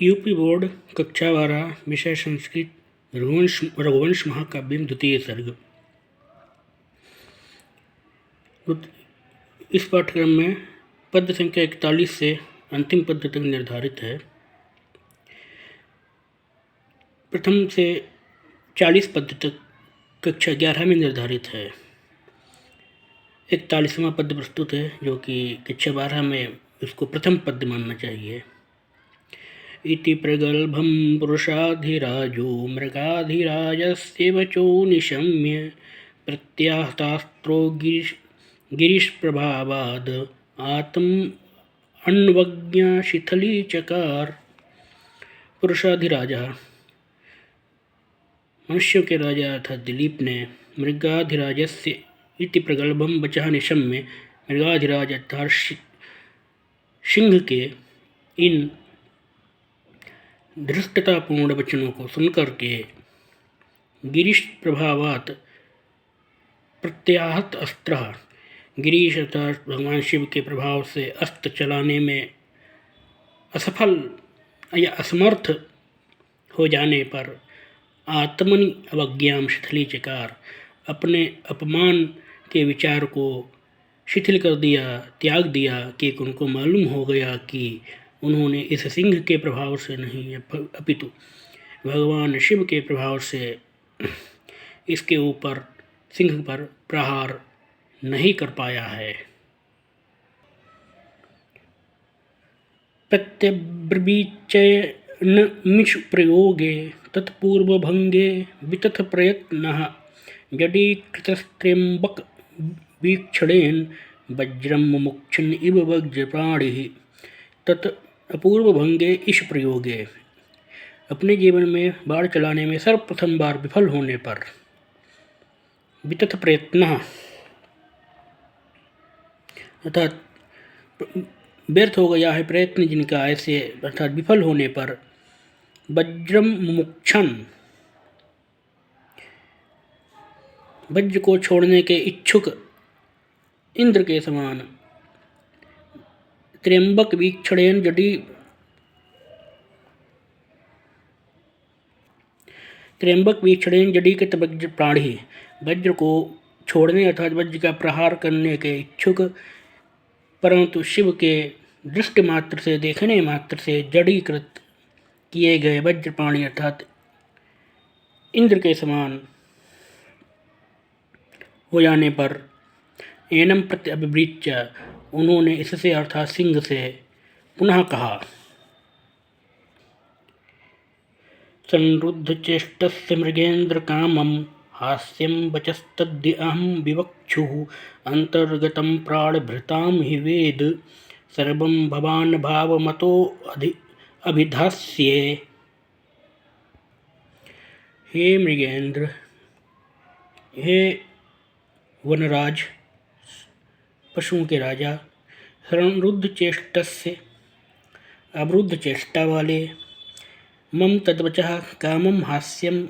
UP board कक्षा 12 विषय संस्कृत रघुवंश महाकाव्य द्वितीय सर्ग। इस पाठ्यक्रम में पद संख्या 41 से अंतिम पद तक निर्धारित है। प्रथम से 40 पद तक कक्षा 11 में निर्धारित है। 41वां पद प्रस्तुत है जो कि कक्षा 12 में उसको प्रथम पद मानना चाहिए। इति प्रगल्भं पुरुषाधिराजो मृगाधिराजस्य वचो निशम्य प्रत्याहतास्त्रो गिरीशप्रभावाद आत्म अन्वज्ञा शिथिलीचकार। पुरुषाधिराजा मनुष्यों के राजा अर्थात दिलीप ने मृगाधिराजस्य इति प्रगल्भम वचः निशम्य मृगाधिराज अर्थात सिंह के इन धृष्टतापूर्ण वचनों को सुनकर के गिरीश प्रभावात प्रत्याहत अस्त्र, गिरीश अर्थात भगवान शिव के प्रभाव से अस्त्र चलाने में असफल या असमर्थ हो जाने पर आत्मनि अवज्ञाम शिथिली चकार, अपने अपमान के विचार को शिथिल कर दिया, त्याग दिया कि उनको मालूम हो गया कि उन्होंने इस सिंह के प्रभाव से नहीं अपितु भगवान शिव के प्रभाव से इसके ऊपर सिंह पर प्रहार नहीं कर पाया है। प्रत्यब्रवीचैनमिष प्रयोगे तत्पूर्वभंगे वितथ प्रयत्नः जडीकृतस्त्र्यम्बक वीक्षणेन वज्रम मुमुक्षन इव वज्रप्राणिः। तत् अपूर्व भंगे इश प्रयोगे, अपने जीवन में बाढ़ चलाने में सर्वप्रथम बार विफल होने पर वितथ प्रयत्न अर्थात व्यर्थ हो गया है प्रयत्न जिनका, ऐसे अर्थात विफल होने पर वज्रम मुमुक्षण, वज्र को छोड़ने के इच्छुक इंद्र के समान, त्र्यंबक वीक्षणेन जडी, त्र्यंबक वीक्षणेन जडीकृत वज्र प्राणी, वज्र को छोड़ने अर्थात वज्र का प्रहार करने के इच्छुक परंतु शिव के दृष्टि मात्र से देखने मात्र से जड़ीकृत किए गए वज्र प्राणी अर्थात इंद्र के समान हो जाने पर एनम प्रत्यभिवृत्य, उन्होंने इससे अर्थात सिंह से पुनः कहा। संरुद्ध चेष्टस्य मृगेन्द्र कामं हास्यं वचस्तद्य अहं विवक्षुः अंतर्गतं प्राणभृतां हि वेद सर्वं भवान् भावमतो अभिधास्ये। हे मृगेंद्र, हे वनराज पशुओं के राजा, संरुद्ध चेष्टस्य अवरुद्ध चेष्टा वाले, मम तद्वचः कामम हास्यम,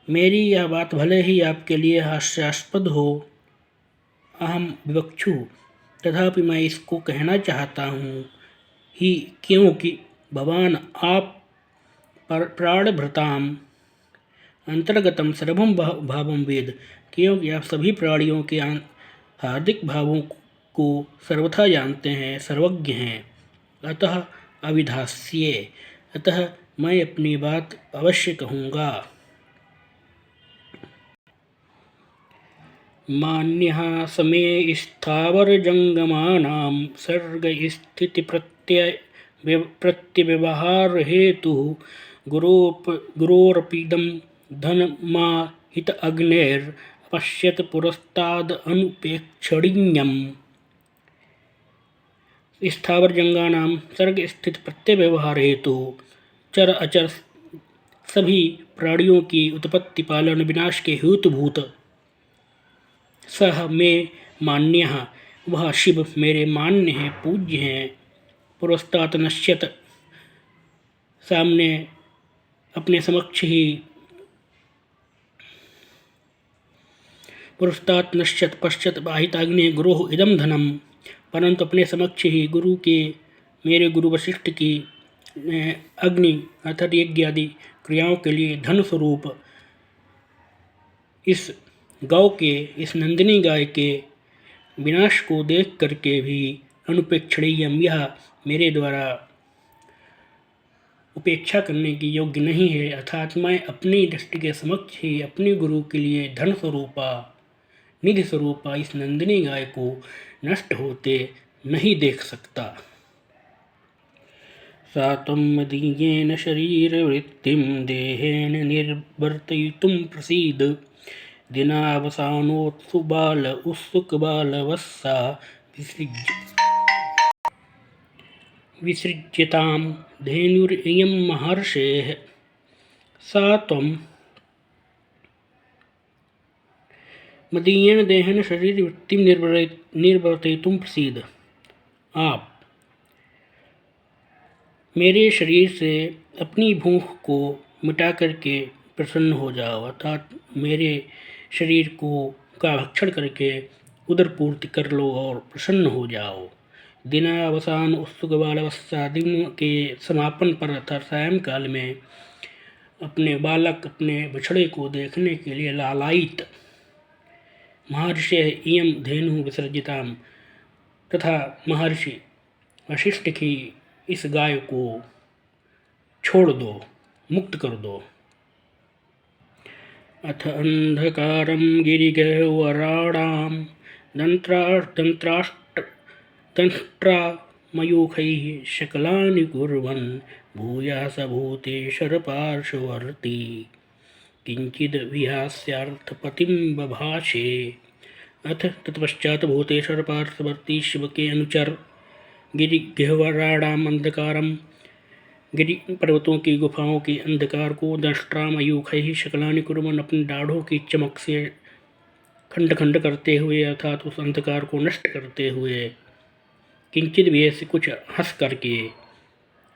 मेरी यह बात भले ही आपके लिए हास्यास्पद हो, अहम विवक्षु, तथापि मैं इसको कहना चाहता हूँ ही क्योंकि भवान आप प्राणभृताम अंतर्गतम सर्वम भावम वेद, क्योंकि आप सभी प्राणियों के हार्दिक भावों को सर्वथा जानते हैं, सर्वज्ञ हैं। अतः अविधास्ये, अतः मैं अपनी बात अवश्य कहूँगा। मान्यः समे स्थावर जंगमानां सर्ग स्थिति प्रत्यव्यवहार हेतु गुरोरपीदं धनमाहित अग्नेर पश्यत पुरस्ताद अनुपेक्षणीयम्। स्थावर जंगानाम सर्ग स्थित प्रत्यय व्यवहार हेतु चर अचर सभी प्राणियों की उत्पत्ति पालन विनाश के हेतुभूत सह में मान्य, वह शिव मेरे मान्य हैं, पूज्य हैं। पुरस्तात नश्यत, सामने अपने समक्ष ही, पुरस्तात नश्यत पश्चात बाहिताग्नि गुरोह इदम धनम, परंतु अपने समक्ष ही गुरु के मेरे गुरु वशिष्ठ की अग्नि अर्थात यज्ञ आदि क्रियाओं के लिए धन स्वरूप इस गौ के, इस नंदिनी गाय के विनाश को देख करके भी अनुपेक्षणीयम, यह मेरे द्वारा उपेक्षा करने की योग्य नहीं है, अर्थात मैं अपनी दृष्टि के समक्ष ही अपने गुरु के लिए धन स्वरूपा, निधि स्वरूपा इस नंदिनी गाय को नष्ट होते नहीं देख सकता। सा त्वं मदीयेन शरीरवृत्तिं देहेन निर्वर्तयितुं प्रसीद, दिनावसानोत्सु बाल उत्सुकबालवस्सा विसृज्यतां धेनुरियं महर्षेः। सा त्वं मदीयेन देहेन शरीरवृत्तिं निर्वर्तयितुं प्रसीद, आप मेरे शरीर से अपनी भूख को मिटा करके प्रसन्न हो जाओ, अर्थात मेरे शरीर का भक्षण करके उदर पूर्ति कर लो और प्रसन्न हो जाओ। दिनावसान उत्सुक बालावस्था, दिन के समापन पर अर्थात सायंकाल में अपने बालक, अपने बछड़े को देखने के लिए लालायित। महर्षि इयं धेनु विसर्जिताम, तथा महर्षि वशिष्ठ की इस गाय को छोड़ दो, मुक्त कर दो। अथ अंधकारं गिरिगह्वराणां दंष्ट्रामयूखैः शकलानि कुर्वन् भूयास भूतेशरपार्श्ववर्ती किंचिद्विहास्यार्थपतिं बभाषे। अथ तत्पश्चात भूतेश्वर पार्श्ववर्ती शिव के अनुचर गिरिगह्वराणाम अंधकारम, गिरि पर्वतों की गुफाओं के अंधकार को दंष्ट्रामयूखैः शकलानि कुर्वन्, अपनी दाढ़ों की चमक से खंड खंड करते हुए अर्थात उस अंधकार को नष्ट करते हुए, किंचित भी से कुछ हंस करके,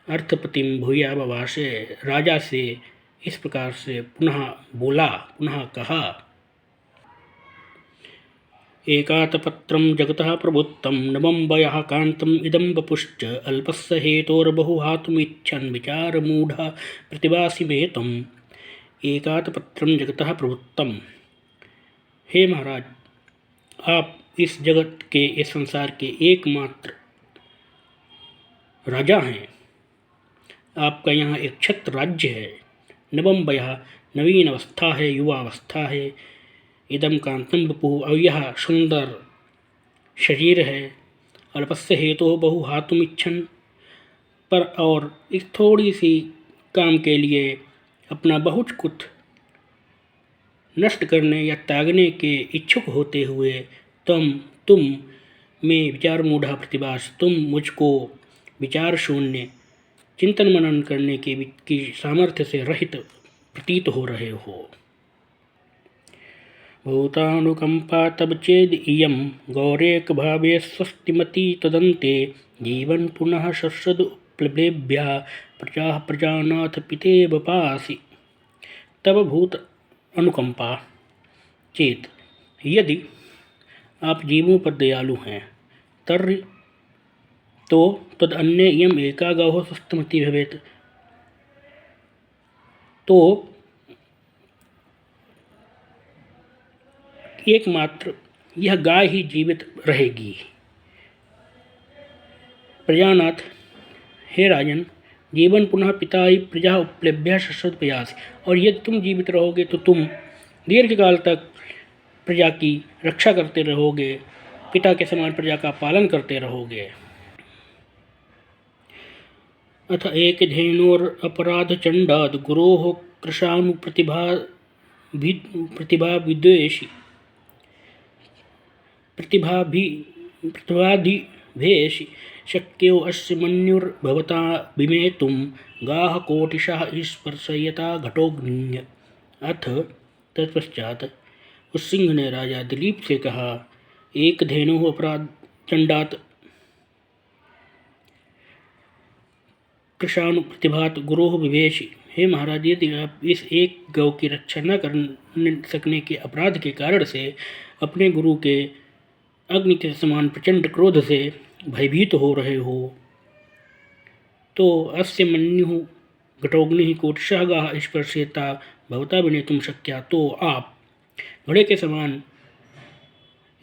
अर्थपतिम भूया बभाषे राजा से इस प्रकार से पुनः बोला, पुनः कहा। एकातपत्रं जगतः प्रभुत्तं नवं वयः कान्तम् इदं वपुश्च अल्पस्य हेतोर्बहुहातुमिच्छन् विचारमूढः प्रतिभासि मे त्वम्। एकातपत्रं जगतः प्रभुत्तं, हे महाराज, आप इस जगत के, इस संसार के एकमात्र राजा हैं। आपका यहाँ एक छत्र राज्य है। नवम वयः, नवीन अवस्था है, युवा अवस्था है। इदम कांतम वपुः, और यह सुंदर शरीर है। अल्पस्य हेतु बहु हातुमिच्छन्, पर और इस थोड़ी सी काम के लिए अपना बहुत कुछ नष्ट करने या त्यागने के इच्छुक होते हुए तुम में विचार मूढ़ा प्रतिभास, तुम मुझको विचार शून्य चिंतन मनन करने की सामर्थ्य से रहित प्रतीत हो रहे हो। भूतानुकंपा तब चेद इयं गौरेक भावे स्वस्तिमती तदन्ते जीवन पुनः शश्वद उपलब्धेभ्यः प्रजा प्रजानाथ पिते बपासि। तब भूत अनुकंपा चेत, यदि आप जीवों पर दयालु हैं, तर्हि तो तद अन्य इयम एका गौः स्वस्तिमती भवेत्, तो एकमात्र यह गाय ही जीवित रहेगी। प्रजानाथ, हे राजन, जीवन पुनः पिता ही प्रजा उपलब्ध्या शश्वत प्रयास, और यदि तुम जीवित रहोगे तो तुम दीर्घकाल तक प्रजा की रक्षा करते रहोगे, पिता के समान प्रजा का पालन करते रहोगे। अथ एक धेनोर अपराध चंडाद गुरोः कृशानु प्रतिभा विद्वेषी प्रतिभाधिभेषि शक्यो अस्य मन्युर्भवता विमेतुं गाः कोटिशः स्पर्शयता घटोऽग्न्य। अथ तत्पश्चात उस सिंह ने राजा दिलीप से कहा, एक धेनु अपराध चंडात कृशानु प्रतिभात गुरोह विवेशी, हे महाराज, यदि आप इस एक गौ की रक्षा न कर सकने के अपराध के कारण से अपने गुरु के अग्नि के समान प्रचंड क्रोध से भयभीत हो रहे हो, तो अस्य मन्युः घटोग्निः कोटिशः गाः स्पर्शेता भवता विनेतुं शक्या। तो आप घड़े के समान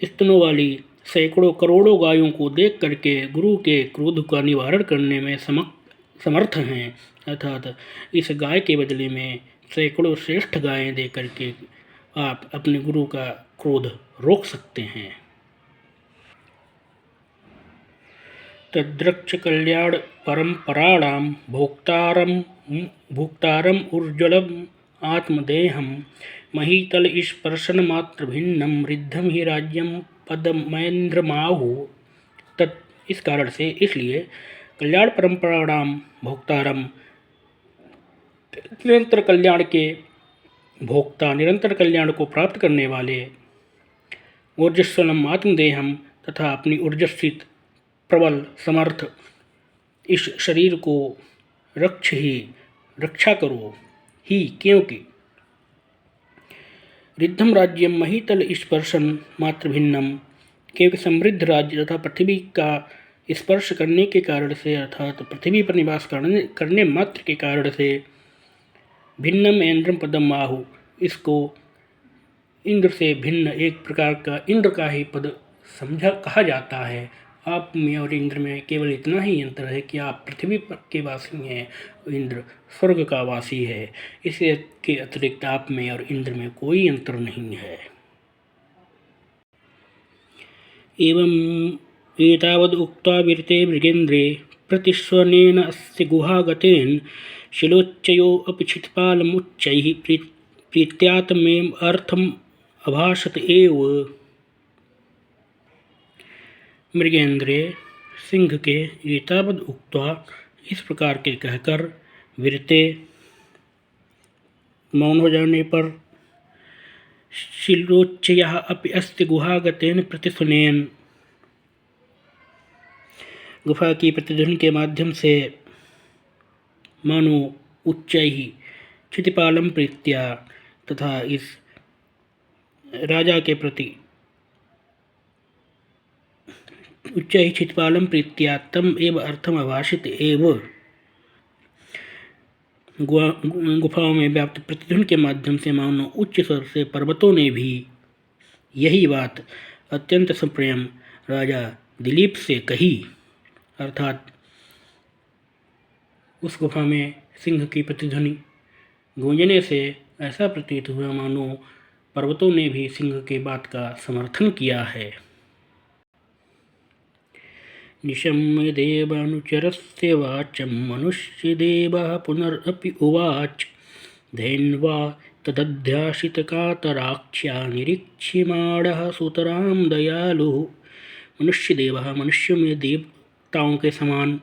स्तनों वाली सैकड़ों करोड़ों गायों को देख करके गुरु के क्रोध का निवारण करने में समर्थ हैं। अर्थात इस गाय के बदले में सैकड़ों श्रेष्ठ गायें दे करके आप अपने गुरु का क्रोध रोक सकते हैं। तद्रक्ष कल्याण परंपराणां भोक्तारम उर्ज्वलम आत्मदेहम महीतल स्पर्शन मात्र भिन्नम रिद्धम ही राज्यम पदमैन्द्रमाहु। तत् इस कारण से, इसलिए कल्याण परंपराणाम भोक्तारम निरंतर कल्याण के भोक्ता, निरंतर कल्याण को प्राप्त करने वाले, ऊर्जस्वलम आत्मदेहम तथा अपनी ऊर्जस्वित प्रबल समर्थ इस शरीर को रक्षा करो ही, क्योंकि रिद्धम राज्यम महीतल स्पर्शन मात्र भिन्नम, क्योंकि समृद्ध राज्य तथा पृथ्वी का स्पर्श करने के कारण से, अर्थात पृथ्वी पर निवास करने मात्र के कारण से, भिन्नम ऐन्द्रम पदम आहु, इसको इंद्र से भिन्न एक प्रकार का इंद्र का ही पद कहा जाता है। आप में और इंद्र में केवल इतना ही अंतर है कि आप पृथ्वी पर के वासी हैं, इंद्र स्वर्ग का वासी है। इसके के अतिरिक्त आप में और इंद्र में कोई अंतर नहीं है। एवं एतावद् उक्त्वा विरते मृगेन्द्रे प्रतिस्वनेन अस्य गुहागतेन शिलोच्चयो अपि क्षितिपालमुच्चैः प्रीत्यात्मेव अर्थम अभाषत एव। मृगेन्द्रे सिंह के एतावद् उक्त्वा इस प्रकार के कहकर, विरते मौन हो जाने पर, शिलोच्चयः अपि अस्ति गुहागतेन प्रतिस्वनेन, गुफा की प्रतिध्वनि के माध्यम से मानो उच्चैः क्षितिपालम प्रीत्या, तथा इस राजा के प्रति उच्चैः क्षितिपालम प्रीत्या तम एव अर्थम अभाषित एव। गुफाओं में व्याप्त प्रतिध्वनि के माध्यम से मानो उच्च स्वर से पर्वतों ने भी यही बात अत्यंत संप्रेम राजा दिलीप से कही। अर्थात उस गुफा में सिंह की प्रतिध्वनि गूंजने से ऐसा प्रतीत हुआ मानो पर्वतों ने भी सिंह के बात का समर्थन किया है। निशम्य देवानुचरस्य वाचं मनुष्यदेवः पुनरपि उवाच, धैन्वा तदध्यासितकातराक्ष्या निरीक्ष्यमाणः सुतरां दयालुः। मनुष्यदेवः, मनुष्यों में देवताओं के समान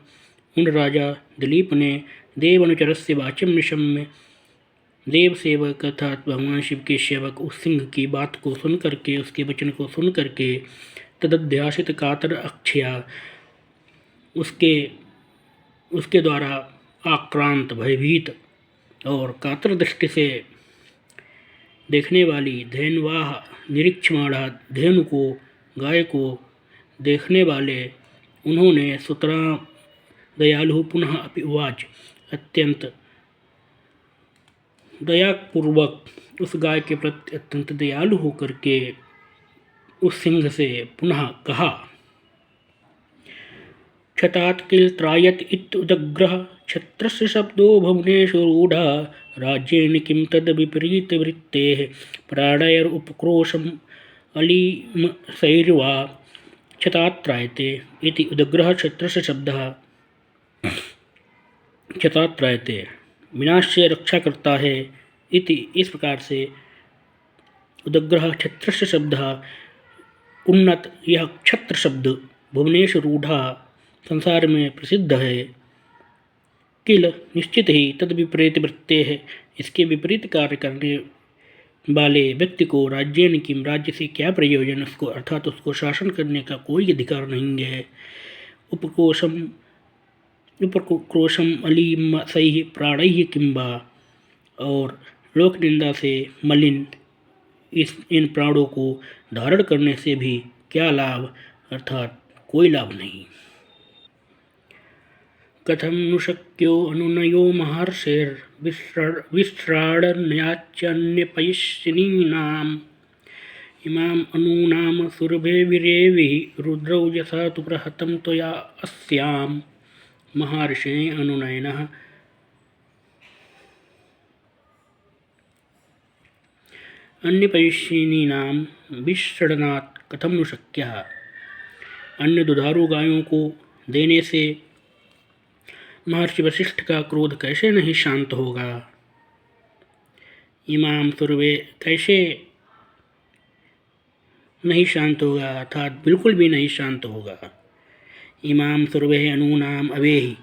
उन राजा दिलीप ने देवानुचरस्य वाचं निशम्य, देव सेवक अर्थात भगवान शिव के सेवक उस सिंह की बात को सुन करके, उसके वचन को सुन करके, तदध्यासित कातर अक्षया, उसके द्वारा आक्रांत, भयभीत और कातर दृष्टि से देखने वाली, धैन्वाह निरीक्षमाणा, धेनु को, गाय को देखने वाले उन्होंने, सुतरा दयालु पुनः अपि उवाच, अत्यंत दयापूर्वक उस गाय के प्रति अत्यंत दयालु होकर के उस सिंह से पुनः कहा, क्षतात् किल त्रायत इत्युदग्रः क्षत्रस्य शब्दो भुवनेषु रूढः राज्येन किं तद् विपरीत वृत्तेः प्राणैर उपक्रोशम् अलीमसैर्वा क्षतात् त्रायते इति उदग्रः क्षत्रस्य शब्दः क्षतात् त्रायते, विनाश से रक्षा करता है इति, इस प्रकार से उदग्रह क्षत्रस्य शब्दः उन्नत, यह क्षत्र शब्द भुवनेश रूढ़ा संसार में प्रसिद्ध है। किल निश्चित ही, तद विपरीत वृत्ते है, इसके विपरीत कार्य करने वाले व्यक्ति को राज्येन किम, राज्य से क्या प्रयोजन, उसको अर्थात उसको शासन करने का कोई अधिकार नहीं है। उपक्रोशम अलीम सही प्राणैः किम्बा, और लोक निंदा से मलिन इन प्राणों को धारण करने से भी क्या लाभ, अर्थात कोई लाभ नहीं। कथं नु शक्यो अनुनयो महर्षेर्विश्राडन्याच्यन्यपयिष्यनीनाम् इमाम् अनूनाम सुरभिर्विरेभिः रुद्रौजसा तु प्रहतं त्वया अस्याम् महर्षे अनुनयनः अन्यपयिष्यिनीनां विषृणनात् कथं नु शक्यः। अन्य दुधारू गायों को देने से महर्षि वशिष्ठ का क्रोध कैसे नहीं शांत होगा। इमाम सुरवे कैसे नहीं शांत होगा, अर्थात बिल्कुल भी नहीं शांत होगा। इमाम सुरवे अनूनाम अवेहि,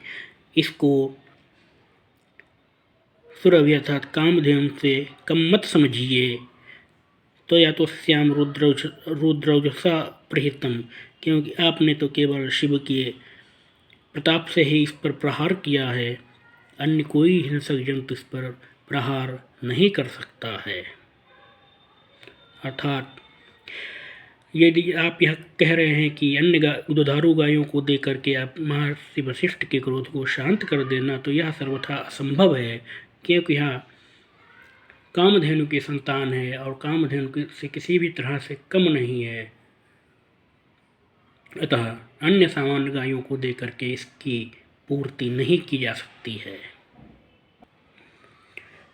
इसको सुरभि अर्थात कामधेनु से कम मत समझिए। तो या तो श्याम रुद्रौजसा प्रहितम, क्योंकि आपने तो केवल शिव के प्रताप से ही इस पर प्रहार किया है, अन्य कोई हिंसक जंतु इस पर प्रहार नहीं कर सकता है। अर्थात यदि आप यह कह रहे हैं कि अन्य दुधारू गायों को दे करके आप महर्षि वशिष्ठ के क्रोध को शांत कर देना, तो यह सर्वथा असंभव है, क्योंकि यह कामधेनु की संतान है और कामधेनु से किसी भी तरह से कम नहीं है। अतः अन्य सामान्य गायों को दे करके इसकी पूर्ति नहीं की जा सकती है।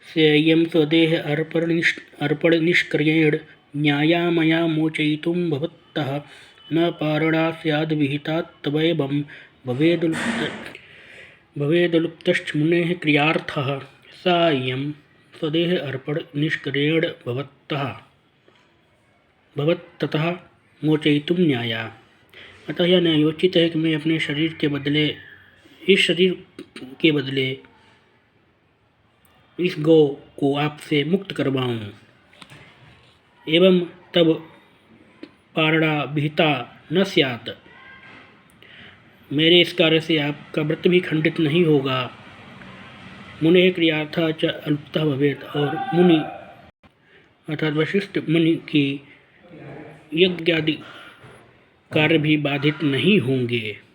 सेयं स्वदेह अर्पण निष्क्रियेण न्यायामया मोचयितुं भवतः न पारणा स्याद् विहितात् तवैवं भवेदलुप्तश्च मुनेः क्रियार्थः सायं स्वदेह अर्पण निष्क्रियेण भवत्ततः मोचयितुं न्याया। अतः यह न्यायोचित है कि मैं अपने शरीर के बदले इस शरीर के बदले इस गौ को आपसे मुक्त करवाऊं, एवं तब पारणा विहिता न स्यात्, मेरे इस कार्य से आपका व्रत भी खंडित नहीं होगा। मुने क्रियार्था च अल्पतः भवेत्, और मुनि अर्थात वशिष्ठ मुनि की यज्ञ आदि कार्य भी बाधित नहीं होंगे।